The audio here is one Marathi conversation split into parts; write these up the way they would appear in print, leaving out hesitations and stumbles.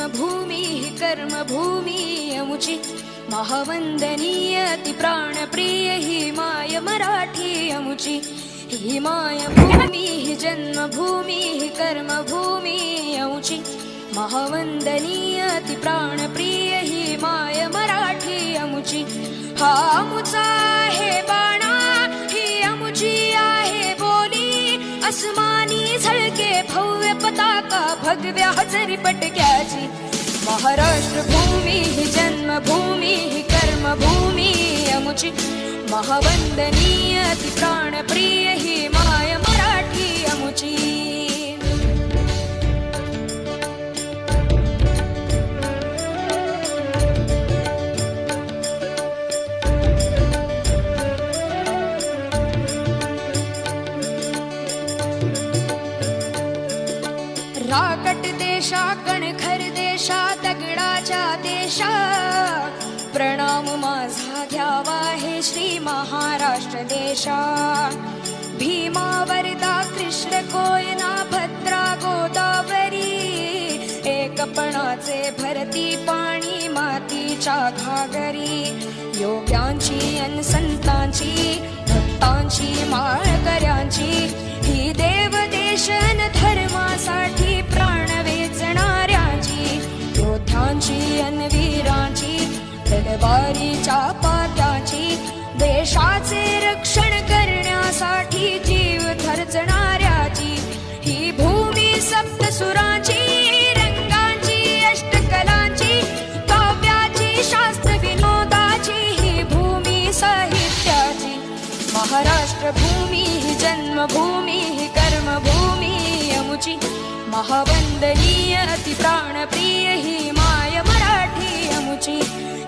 जन्मभूमी कर्मभूमी अमुची महावंदनीय ती प्राणप्रिय ही माय मराठी अमुची ही मायभूमी ही जन्मभूमी ही कर्मभूमी अमुची महावंदनीय ती प्राणप्रिय ही माय मराठी अमुची हा अमुचा आहे बाणा ही अमुची आहे बोली अस्मानी झळके भव्य पताका भगव्या हजरी पटक्याची महाराष्ट्र भूमी ही जन्मभूमी ही कर्मभूमी अमुची महावंदनीय ती प्राणप्रिय ही माय मराठी अमुची राकट देशा कणखर देशा दगडाच्या देशा प्रणाम माझा घ्यावा हे श्री महाराष्ट्र देशा भीमा वरदा कृष्ण कोयना भद्रा गोदावरी एकपणाचे भरती पाणी मातीच्या घागरी योग्यांची अन संतांची भक्तांची माळकऱ्यांची ही देव देशन धर्मासाठी प्राण वेचणाऱ्यांची योद्ध्यांची अन वीरांची तलवारीच्या पात्याची देशाचे रक्षण करण्यासाठी जीव खर्चणाऱ्याची ही भूमी सप्तसुरांची रंगांची अष्टकलांची काव्याची शास्त्र विनोदाची ही भूमी साहित्याची महाराष्ट्र भूमी ही जन्मभूमी ही कर्मभूमी अमुची महावंदनीय ती प्राणप्रिय ही माय मराठी अमुची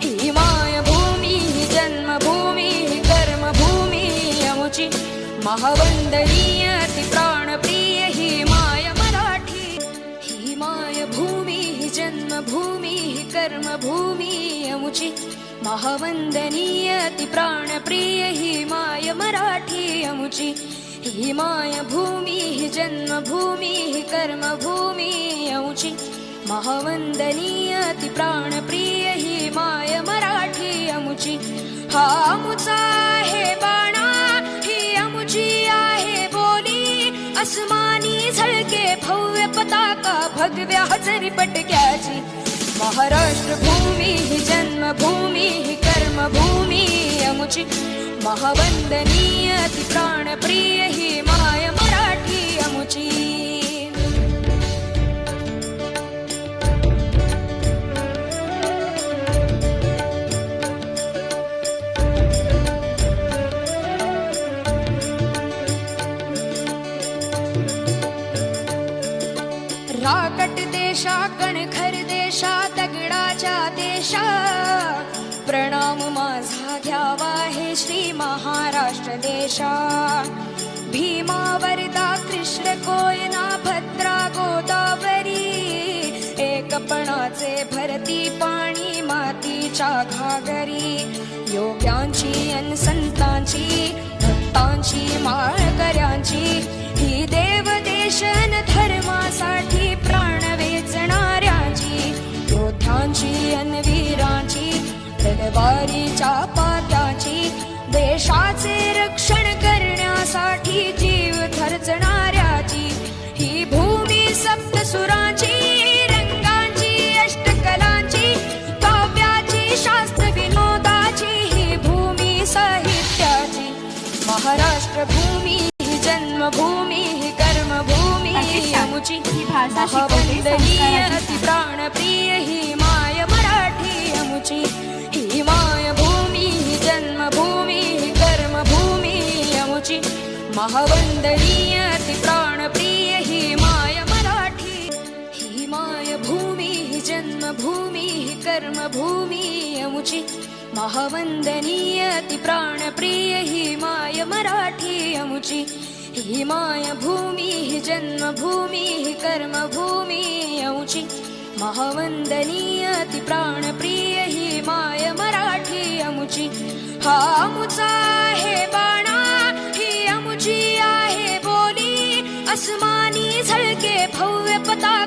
ही मायभूमी ही जन्मभूमी ही कर्मभूमी अमुची महावंदनीय ती प्राणप्रिय ही माय मराठी ही मायभूमी ही जन्मभूमी ही कर्मभूमी अमुची महावंदनीय ती प्राणप्रिय ही माय मराठी अमुची ही मायभूमी ही जन्मभूमी ही कर्मभूमी अमुची महावंदनीय ती प्राणप्रिय ही माय मराठी अमुची हा अमुचा आहे बाणा ही अमुची आहे बोली अस्मानी झळके भव्य पताका भगव्या हजरी पटक्याची महाराष्ट्र भूमी ही जन्मभूमी ही कर्मभूमी अमुची महावंदनीय ती प्राणप्रिय ही माय मराठी अमुची राकट देशा कणखर देशा दगडाच्या देशा प्रणाम माझा घ्यावा हे श्री महाराष्ट्र देशा भीमा वरदा कृष्ण कोयना भद्रा गोदावरी एकपणाचे भरती पाणी मातीच्या घागरी योग्यांची अन संतांची भक्तांची माळकऱ्यांची ही देव देशन धर्मासाठी प्राण वेचणाऱ्यांची योद्ध्यांची अन वीरांची तलवारीच्या पात्याची देशाचे रक्षण करण्यासाठी जीव खर्चणाऱ्याची ही भूमी सप्तसुरांची रंगांची अष्टकलांची काव्याची शास्त्र विनोदाची ही भूमी साहित्याची महाराष्ट्र भूमी ही जन्मभूमी ही कर्मभूमी अमुची महावंदनीय ती प्राणप्रिय ही माय मराठी अमुची ही मायभूमी ही जन्मभूमी ही कर्मभूमी अमुची महावंदनीय ती प्राणप्रिय ही माय मराठी ही मायभूमी ही जन्मभूमी ही कर्मभूमी अमुची महावंदनीय ती प्राणप्रिय ही माय मराठी अमुची ही मायभूमी ही जन्मभूमी ही कर्मभूमी अमुची महावंदनीय ती प्राणप्रिय ही माय मराठी अमुची हा अमुचा आहे बाणा ही अमुची आहे बोली अस्मानी झळके भव्य पताका